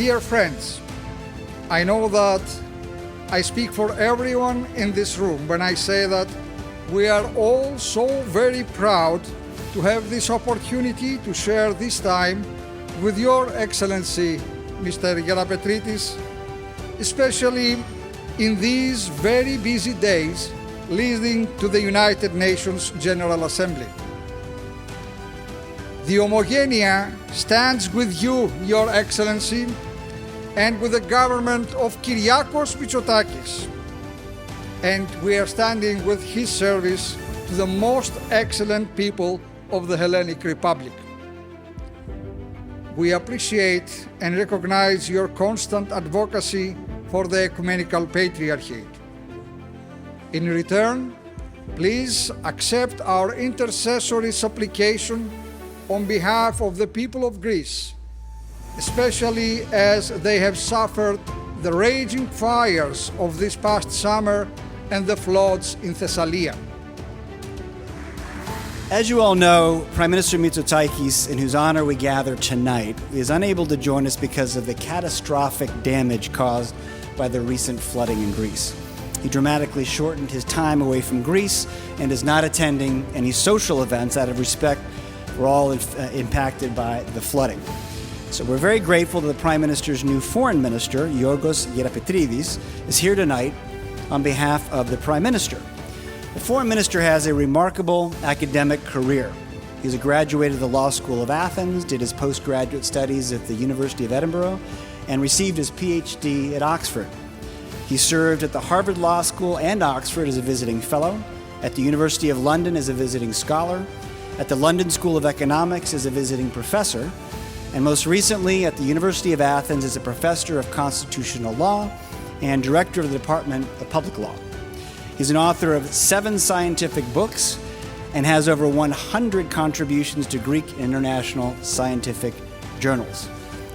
Dear friends, I know that I speak for everyone in this room when I say that we are all so very proud to have this opportunity to share this time with Your Excellency, Mr. Gerapetritis, especially in these very busy days leading to the United Nations General Assembly. The Homogenia stands with you, Your Excellency, and with the government of Kyriakos Mitsotakis. And we are standing with his service to the most excellent people of the Hellenic Republic. We appreciate and recognize your constant advocacy for the Ecumenical Patriarchate. In return, please accept our intercessory supplication on behalf of the people of Greece, especially as they have suffered the raging fires of this past summer and the floods in Thessalia. As you all know, Prime Minister Mitsotakis, in whose honor we gather tonight, is unable to join us because of the catastrophic damage caused by the recent flooding in Greece. He dramatically shortened his time away from Greece and is not attending any social events out of respect for all impacted by the flooding. So we're very grateful that the Prime Minister's new Foreign Minister, Yorgos Gerapetritis, is here tonight on behalf of the Prime Minister. The Foreign Minister has a remarkable academic career. He's a graduate of the Law School of Athens, did his postgraduate studies at the University of Edinburgh, and received his PhD at Oxford. He served at the Harvard Law School and Oxford as a visiting fellow, at the University of London as a visiting scholar, at the London School of Economics as a visiting professor, and most recently at the University of Athens as a professor of constitutional law and director of the Department of Public Law. He's an author of 7 scientific books and has over 100 contributions to Greek and international scientific journals.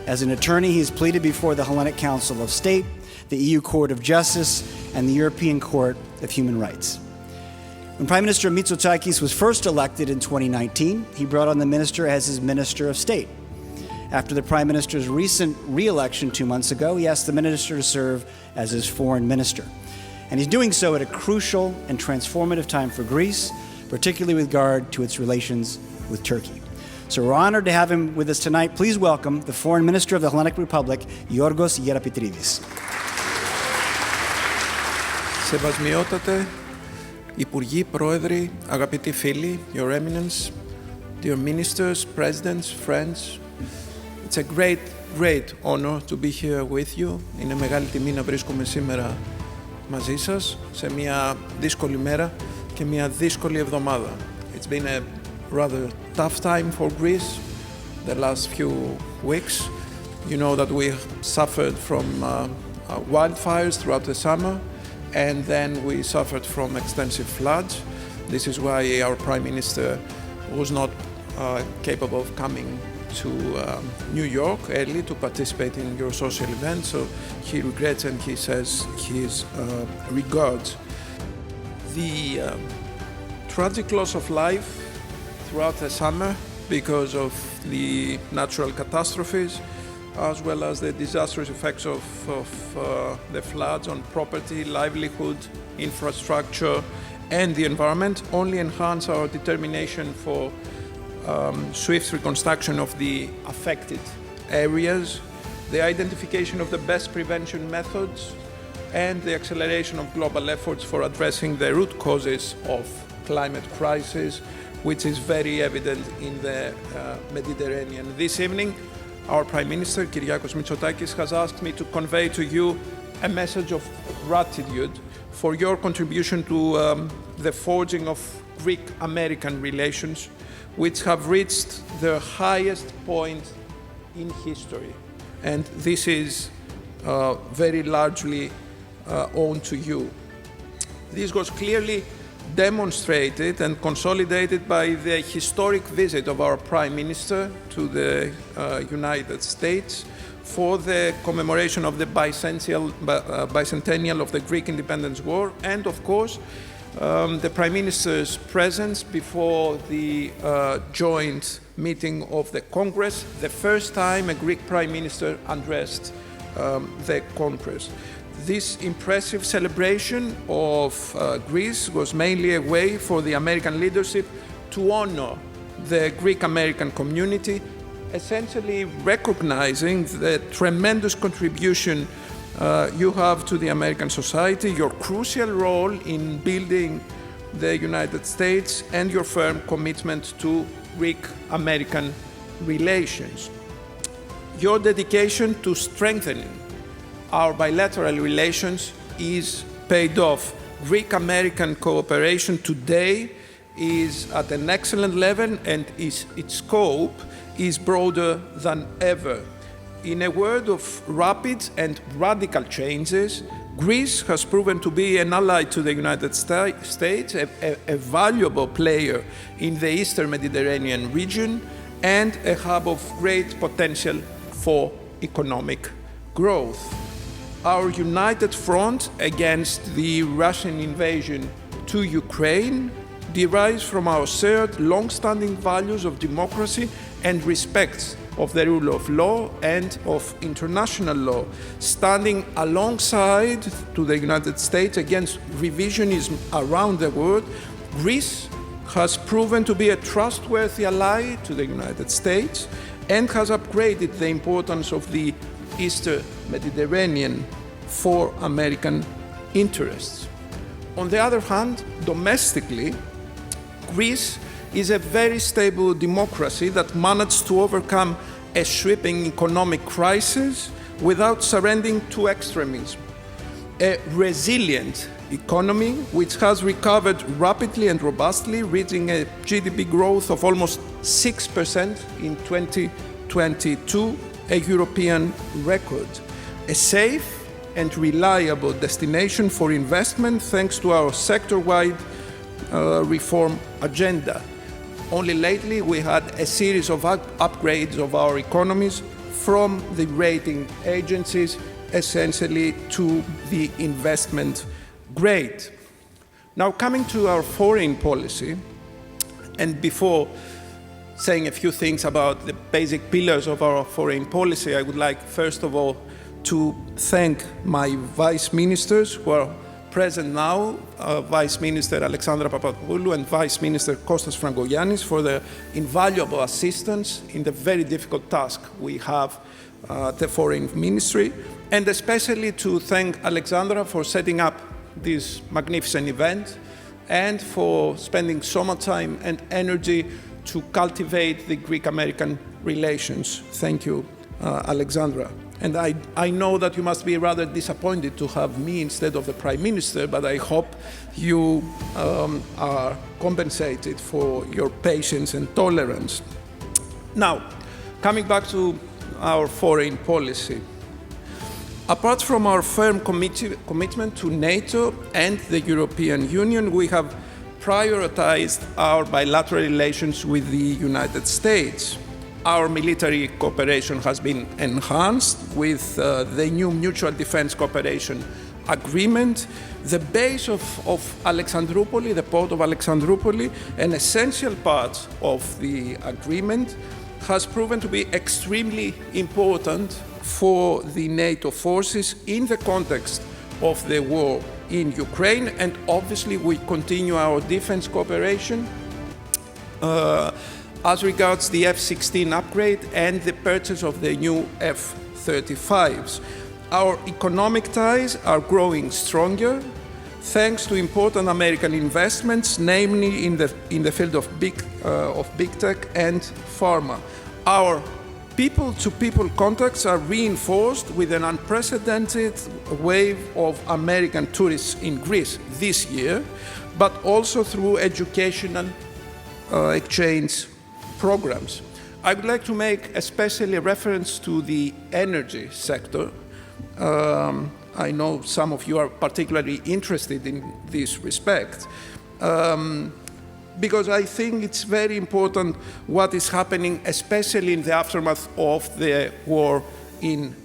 As an attorney, he's pleaded before the Hellenic Council of State, the EU Court of Justice, and the European Court of Human Rights. When Prime Minister Mitsotakis was first elected in 2019, he brought on the minister as his Minister of State. After the Prime Minister's recent re-election 2 months ago, he asked the minister to serve as his Foreign Minister. And he's doing so at a crucial and transformative time for Greece, particularly with regard to its relations with Turkey. So we're honored to have him with us tonight. Please welcome the Foreign Minister of the Hellenic Republic, Yorgos Gerapetritis. Σεβασμιότατε, Υπουργοί, Πρόεδροι, αγαπητοί φίλοι, Your Eminence, dear ministers, presidents, friends, it's a great honor to be here with you. Είναι μεγάλη τιμή να βρίσκομαι σήμερα μαζί σας σε μια δύσκολη μέρα και μια δύσκολη εβδομάδα. It's been a rather tough time for Greece the last few weeks. You know that we suffered from wildfires throughout the summer, and then we suffered from extensive floods. This is why our Prime Minister was not capable of coming to New York early to participate in your social event, so he regrets and he says his regards. The tragic loss of life throughout the summer because of the natural catastrophes, as well as the disastrous effects of the floods on property, livelihood, infrastructure, and the environment, only enhance our determination for swift reconstruction of the affected areas, the identification of the best prevention methods, and the acceleration of global efforts for addressing the root causes of climate crisis, which is very evident in the Mediterranean. This evening, our Prime Minister, Kyriakos Mitsotakis, has asked me to convey to you a message of gratitude for your contribution to the forging of Greek-American relations, which have reached their highest point in history. And this is very largely owed to you. This was clearly demonstrated and consolidated by the historic visit of our Prime Minister to the United States for the commemoration of the bicentennial of the Greek Independence War, and of course the Prime Minister's presence before the joint meeting of the Congress, the first time a Greek Prime Minister addressed the Congress. This impressive celebration of Greece was mainly a way for the American leadership to honor the Greek-American community, essentially recognizing the tremendous contribution you have to the American society, your crucial role in building the United States, and your firm commitment to Greek-American relations. Your dedication to strengthening our bilateral relations is paid off. Greek-American cooperation today is at an excellent level, and its scope is broader than ever. In a world of rapid and radical changes, Greece has proven to be an ally to the United States, a valuable player in the Eastern Mediterranean region, and a hub of great potential for economic growth. Our united front against the Russian invasion to Ukraine derives from our shared long-standing values of democracy and respect of the rule of law and of international law, standing alongside to the United States against revisionism around the world. Greece has proven to be a trustworthy ally to the United States and has upgraded the importance of the Eastern Mediterranean for American interests. On the other hand, domestically, Greece is a very stable democracy that managed to overcome a sweeping economic crisis without surrendering to extremism. A resilient economy which has recovered rapidly and robustly, reaching a GDP growth of almost 6% in 2022, a European record. A safe and reliable destination for investment thanks to our sector-wide reform agenda. Only lately we had a series of upgrades of our economies from the rating agencies essentially to the investment grade. Now coming to our foreign policy, and before saying a few things about the basic pillars of our foreign policy, I would like first of all to thank my vice ministers who are present now, Vice Minister Alexandra Papadopoulou and Vice Minister Kostas Frangogiannis, for their invaluable assistance in the very difficult task we have the Foreign Ministry, and especially to thank Alexandra for setting up this magnificent event and for spending so much time and energy to cultivate the Greek-American relations. Thank you, Alexandra. And I know that you must be rather disappointed to have me instead of the Prime Minister, but I hope you are compensated for your patience and tolerance. Now, coming back to our foreign policy. Apart from our firm commitment to NATO and the European Union, we have prioritized our bilateral relations with the United States. Our military cooperation has been enhanced with the new Mutual Defense Cooperation Agreement. The base of Alexandroupoli, the port of Alexandroupoli, an essential part of the agreement, has proven to be extremely important for the NATO forces in the context of the war in Ukraine, and obviously we continue our defense cooperation as regards the F-16 upgrade and the purchase of the new F-35s. Our economic ties are growing stronger thanks to important American investments, namely in the field of big tech and pharma. Our people-to-people contacts are reinforced with an unprecedented wave of American tourists in Greece this year, but also through educational exchange programs. I would like to make especially a reference to the energy sector. I know some of you are particularly interested in this respect, because I think it's very important what is happening, especially in the aftermath of the war in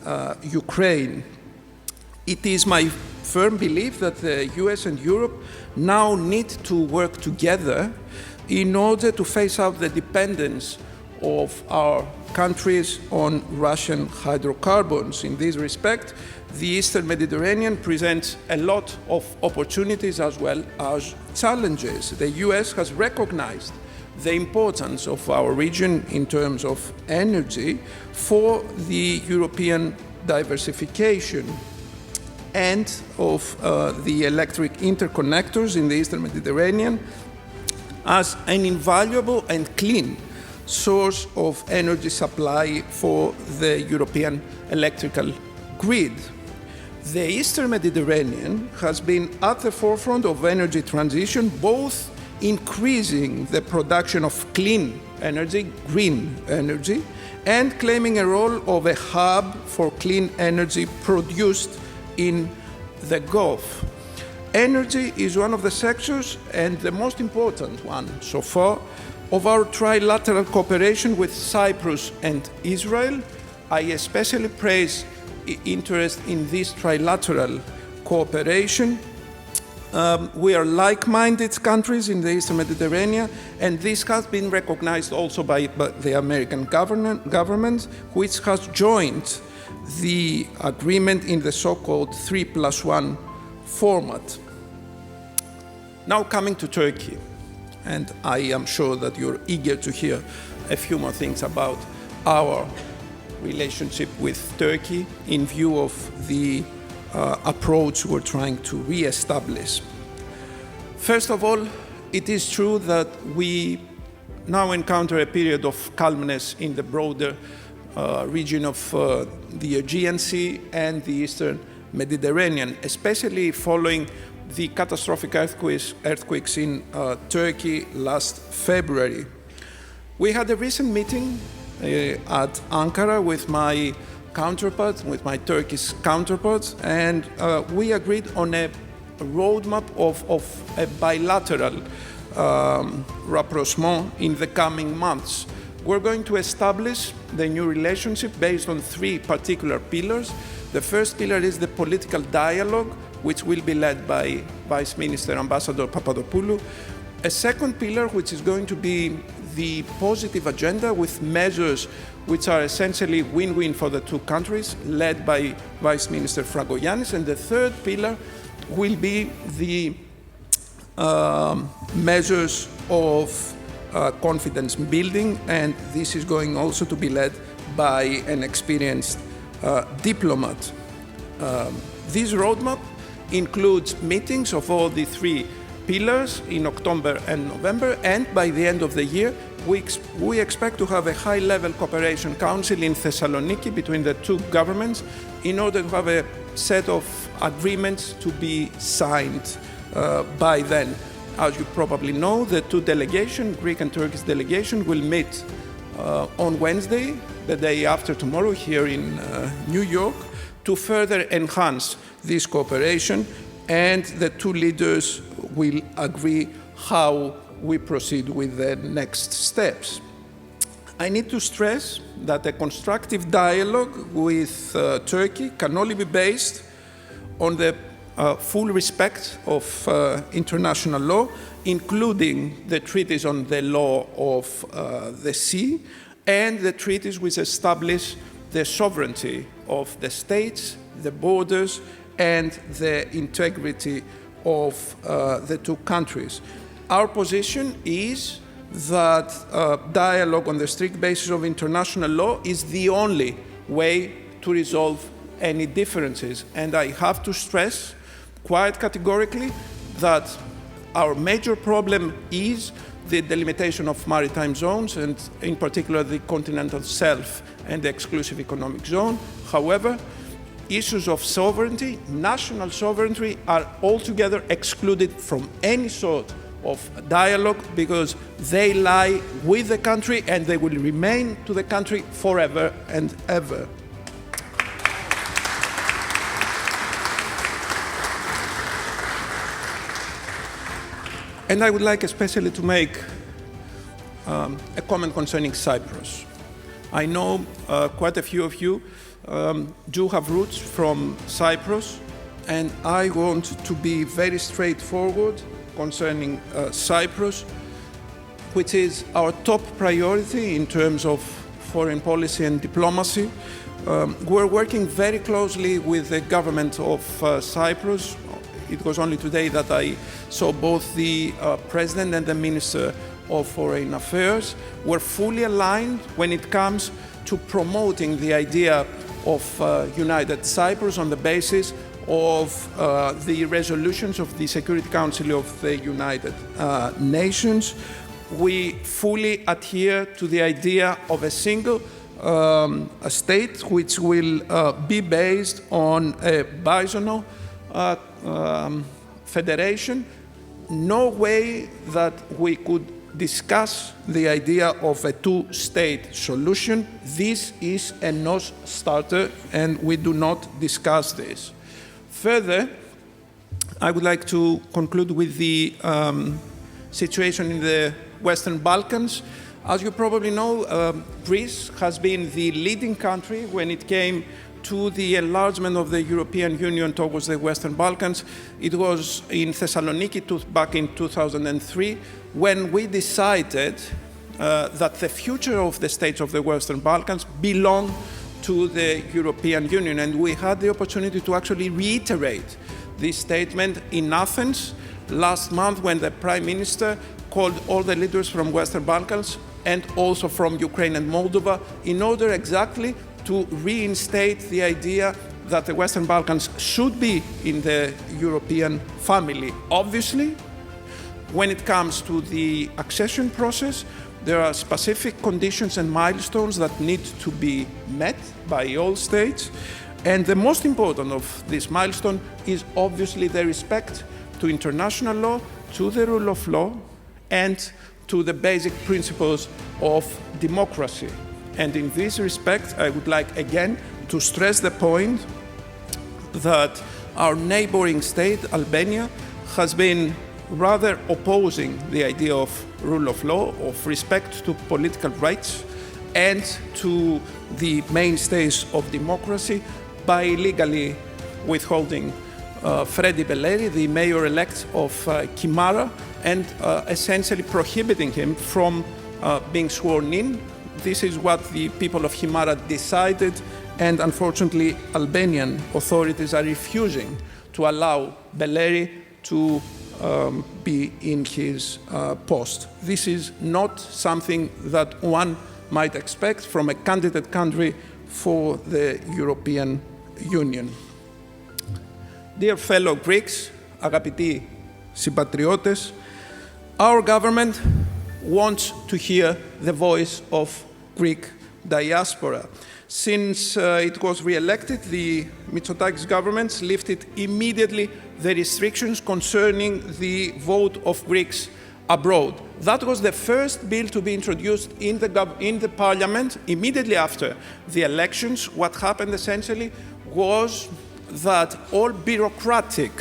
Ukraine. It is my firm belief that the US and Europe now need to work together in order to phase out the dependence of our countries on Russian hydrocarbons. In this respect, the Eastern Mediterranean presents a lot of opportunities as well as challenges. The US has recognized the importance of our region in terms of energy for the European diversification and of the electric interconnectors in the Eastern Mediterranean as an invaluable and clean source of energy supply for the European electrical grid. The Eastern Mediterranean has been at the forefront of energy transition, both increasing the production of clean energy, green energy, and claiming a role of a hub for clean energy produced in the Gulf. Energy is one of the sectors, and the most important one so far, of our trilateral cooperation with Cyprus and Israel. I especially praise interest in this trilateral cooperation. We are like-minded countries in the Eastern Mediterranean, and this has been recognized also by the American government, which has joined the agreement in the so-called 3+1 format. Now coming to Turkey, and I am sure that you're eager to hear a few more things about our relationship with Turkey in view of the approach we're trying to re-establish. First of all, it is true that we now encounter a period of calmness in the broader region of the Aegean Sea and the Eastern Mediterranean, especially following the catastrophic earthquakes in Turkey last February. We had a recent meeting at Ankara with my counterparts, with my Turkish counterparts, and we agreed on a roadmap of a bilateral rapprochement in the coming months. We're going to establish the new relationship based on three particular pillars. The first pillar is the political dialogue, which will be led by Vice Minister Ambassador Papadopoulou. A second pillar, which is going to be the positive agenda with measures which are essentially win-win for the two countries, led by Vice Minister Fragogiannis. And the third pillar will be the measures of confidence building, and this is going also to be led by an experienced diplomat. This roadmap includes meetings of all the three pillars in October and November, and by the end of the year, we expect to have a high-level cooperation council in Thessaloniki between the two governments in order to have a set of agreements to be signed by then. As you probably know, the two delegations, Greek and Turkish delegation, will meet on Wednesday, the day after tomorrow, here in New York, to further enhance this cooperation, and the two leaders will agree how we proceed with the next steps. I need to stress that a constructive dialogue with Turkey can only be based on the full respect of international law, including the treaties on the law of the sea and the treaties which establish the sovereignty of the states, the borders, and the integrity of the two countries. Our position is that dialogue on the strict basis of international law is the only way to resolve any differences. And I have to stress quite categorically that our major problem is the delimitation of maritime zones, and in particular the continental shelf and the exclusive economic zone. However, issues of sovereignty, national sovereignty, are altogether excluded from any sort of dialogue because they lie with the country and they will remain to the country forever and ever. And I would like especially to make a comment concerning Cyprus. I know quite a few of you do have roots from Cyprus, and I want to be very straightforward concerning Cyprus, which is our top priority in terms of foreign policy and diplomacy. We're working very closely with the government of Cyprus. It was only today that I saw both the President and the Minister of Foreign Affairs. We're fully aligned when it comes to promoting the idea of United Cyprus on the basis of the resolutions of the Security Council of the United Nations. We fully adhere to the idea of a single a state which will be based on a binational federation. No way that we could discuss the idea of a two-state solution. This is a non-starter, and we do not discuss this. Further, I would like to conclude with the situation in the Western Balkans. As you probably know, Greece has been the leading country when it came to the enlargement of the European Union towards the Western Balkans. It was in Thessaloniki back in 2003 when we decided that the future of the states of the Western Balkans belong to the European Union. And we had the opportunity to actually reiterate this statement in Athens last month when the Prime Minister called all the leaders from Western Balkans and also from Ukraine and Moldova in order exactly to reinstate the idea that the Western Balkans should be in the European family. Obviously, when it comes to the accession process, there are specific conditions and milestones that need to be met by all states. And the most important of this milestone is obviously the respect to international law, to the rule of law, and to the basic principles of democracy. And in this respect, I would like again to stress the point that our neighboring state, Albania, has been rather opposing the idea of rule of law, of respect to political rights, and to the mainstays of democracy by illegally withholding Fredi Beleri, the mayor-elect of Kimara, and essentially prohibiting him from being sworn in. This is what the people of Himara decided, and unfortunately Albanian authorities are refusing to allow Beleri to be in his post. This is not something that one might expect from a candidate country for the European Union. Dear fellow Greeks, αγαπητοί συμπατριώτες, our government wants to hear the voice of Greek diaspora. Since it was re-elected, the Mitsotakis government lifted immediately the restrictions concerning the vote of Greeks abroad. That was the first bill to be introduced in the parliament immediately after the elections. What happened essentially was that all bureaucratic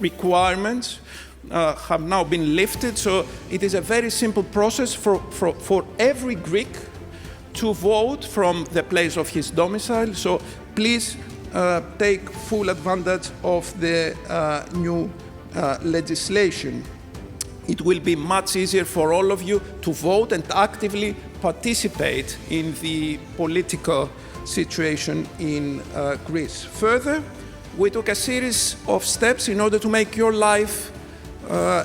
requirements have now been lifted, so it is a very simple process for every Greek to vote from the place of his domicile. So please take full advantage of the new legislation. It will be much easier for all of you to vote and actively participate in the political situation in Greece. Further, we took a series of steps in order to make your life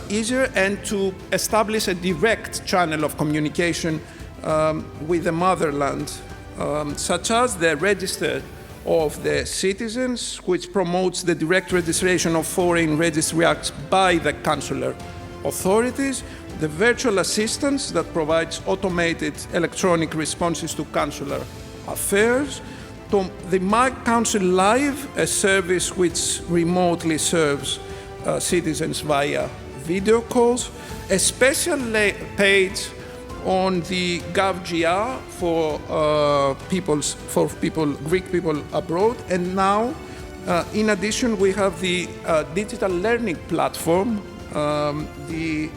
easier and to establish a direct channel of communication with the motherland, such as the Register of the Citizens, which promotes the direct registration of foreign registry acts by the consular authorities, the virtual assistance that provides automated electronic responses to consular affairs, the My Council Live, a service which remotely serves citizens via video calls, a special page on the GovGR for Greek people abroad, and now, in addition, we have the digital learning platform, the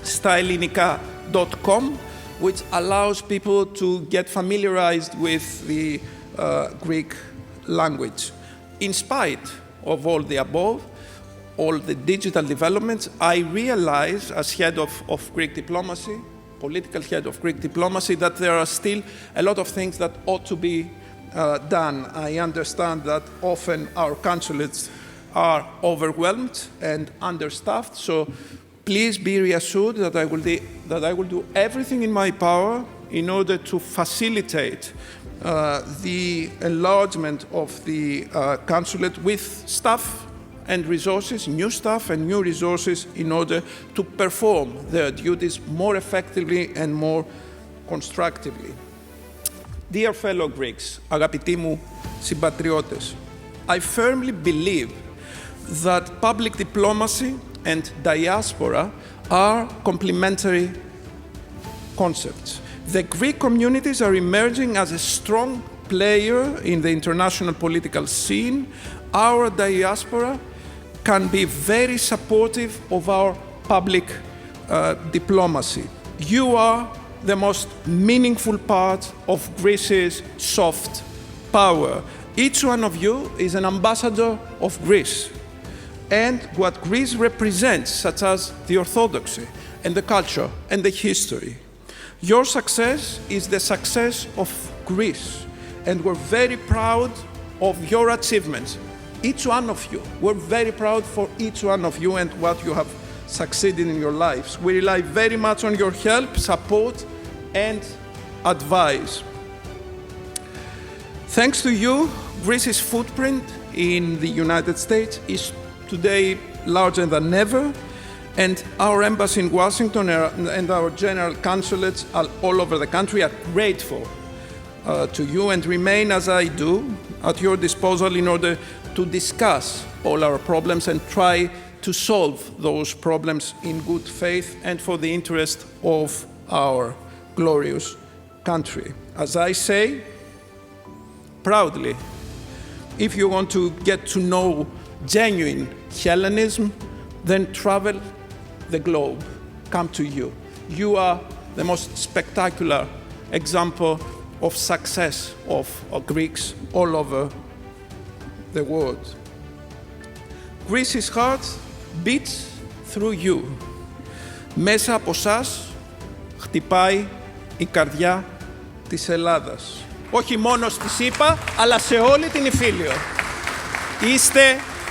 stylinica.com, which allows people to get familiarized with the Greek language. In spite of all the above, all the digital developments, I realize as head of Greek diplomacy, political head of Greek diplomacy, that there are still a lot of things that ought to be done. I understand that often our consulates are overwhelmed and understaffed, so please be reassured that I will do everything in my power in order to facilitate the enlargement of the consulate with staff and resources, new staff and new resources, in order to perform their duties more effectively and more constructively. Dear fellow Greeks, αγαπητοί μου συμπατριώτες, I firmly believe that public diplomacy and diaspora are complementary concepts. The Greek communities are emerging as a strong player in the international political scene. Our diaspora can be very supportive of our public diplomacy. You are the most meaningful part of Greece's soft power. Each one of you is an ambassador of Greece and what Greece represents, such as the orthodoxy and the culture and the history. Your success is the success of Greece, and we're very proud of your achievements. Each one of you. We're very proud for each one of you and what you have succeeded in your lives. We rely very much on your help, support, and advice. Thanks to you, Greece's footprint in the United States is today larger than ever, and our embassy in Washington and our general consulates all over the country are grateful to you and remain, as I do, at your disposal in order to discuss all our problems and try to solve those problems in good faith and for the interest of our glorious country. As I say, proudly, if you want to get to know genuine Hellenism, then travel the globe, come to you. You are the most spectacular example of success of Greeks all over the world. Greece's heart beats through you. Μέσα από σας χτυπάει η καρδιά της Ελλάδας. Όχι μόνο στη ΣΥΠΑ, αλλά σε όλη την Ιφίλιο. Είστε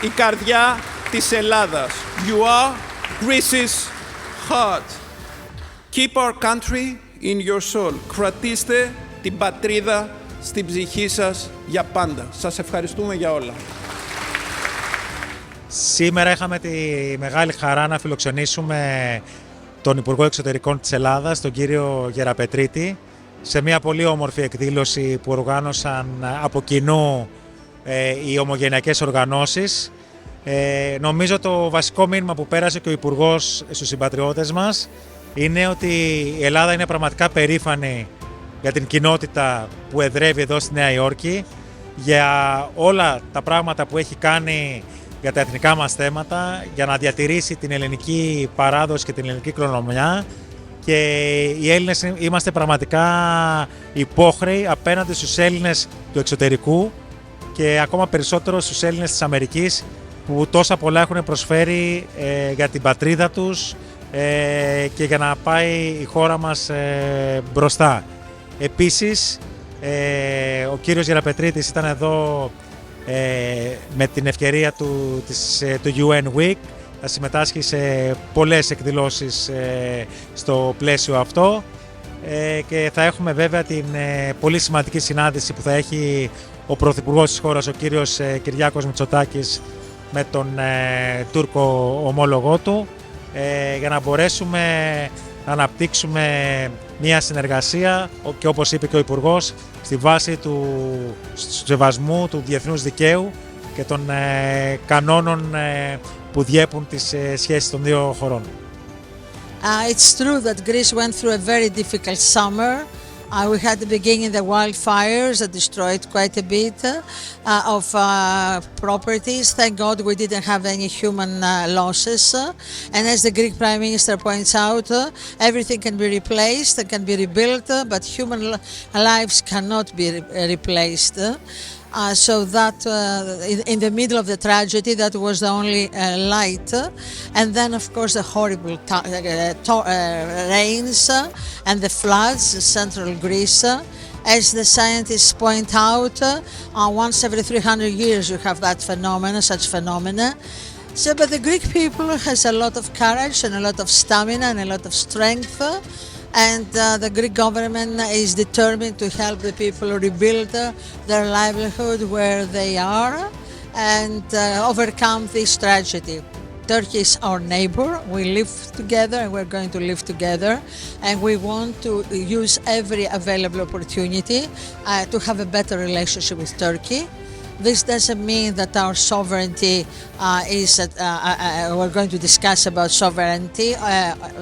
η καρδιά της Ελλάδας. You are Greece's heart. Keep our country in your soul. Κρατήστε την πατρίδα στην ψυχή σας για πάντα. Σας ευχαριστούμε για όλα. Σήμερα είχαμε τη μεγάλη χαρά να φιλοξενήσουμε τον Υπουργό Εξωτερικών της Ελλάδας, τον κύριο Γεραπετρίτη, σε μια πολύ όμορφη εκδήλωση που οργάνωσαν από κοινού οι ομογενειακές οργανώσεις. Νομίζω το βασικό μήνυμα που πέρασε και ο Υπουργός στους συμπατριώτες μας είναι ότι η Ελλάδα είναι πραγματικά περήφανη για την κοινότητα που εδρεύει εδώ στη Νέα Υόρκη, για όλα τα πράγματα που έχει κάνει για τα εθνικά μας θέματα, για να διατηρήσει την ελληνική παράδοση και την ελληνική κληρονομιά, και οι Έλληνες είμαστε πραγματικά υπόχρεοι απέναντι στους Έλληνες του εξωτερικού και ακόμα περισσότερο στους Έλληνες της Αμερικής, που τόσα πολλά έχουν προσφέρει για την πατρίδα τους και για να πάει η χώρα μας μπροστά. Επίσης, ο κύριος Γεραπετρίτης ήταν εδώ με την ευκαιρία του UN Week, θα συμμετάσχει σε πολλές εκδηλώσεις στο πλαίσιο αυτό, και θα έχουμε βέβαια την πολύ σημαντική συνάντηση που θα έχει ο Πρωθυπουργός της χώρας, ο κύριος Κυριάκος Μητσοτάκης, με τον Τούρκο ομόλογό του, για να μπορέσουμε να αναπτύξουμε μια συνεργασία και, όπως είπε και ο Υπουργός, στη βάση του σεβασμού του διεθνούς δικαίου και των κανόνων που διέπουν τις σχέσεις των δύο χωρών. It's true that Greece went through a very difficult summer. We had the beginning the wildfires that destroyed quite a bit of properties. Thank God we didn't have any human losses. And as the Greek Prime Minister points out, everything can be replaced and can be rebuilt, but human lives cannot be replaced. So that in the middle of the tragedy, that was the only light. And then, of course, the horrible rains and the floods in central Greece. As the scientists point out, once every 300 years you have that such phenomena. So, but the Greek people has a lot of courage and a lot of stamina and a lot of strength, and the Greek government is determined to help the people rebuild their livelihood where they are and overcome this tragedy. Turkey is our neighbor. We live together and we're going to live together, and we want to use every available opportunity to have a better relationship with Turkey. This doesn't mean that our sovereignty we're going to discuss about sovereignty.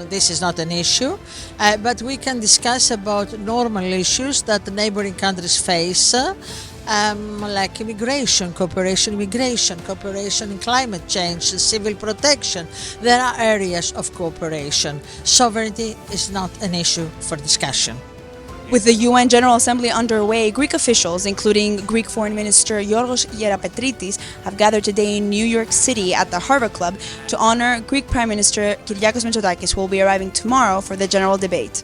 This is not an issue, but we can discuss about normal issues that the neighboring countries face, like immigration, cooperation in climate change, civil protection. There are areas of cooperation. Sovereignty is not an issue for discussion. With the UN General Assembly underway, Greek officials, including Greek Foreign Minister Gerapetritis, have gathered today in New York City at the Harvard Club to honor Greek Prime Minister Kyriakos Mitsotakis, who will be arriving tomorrow for the general debate.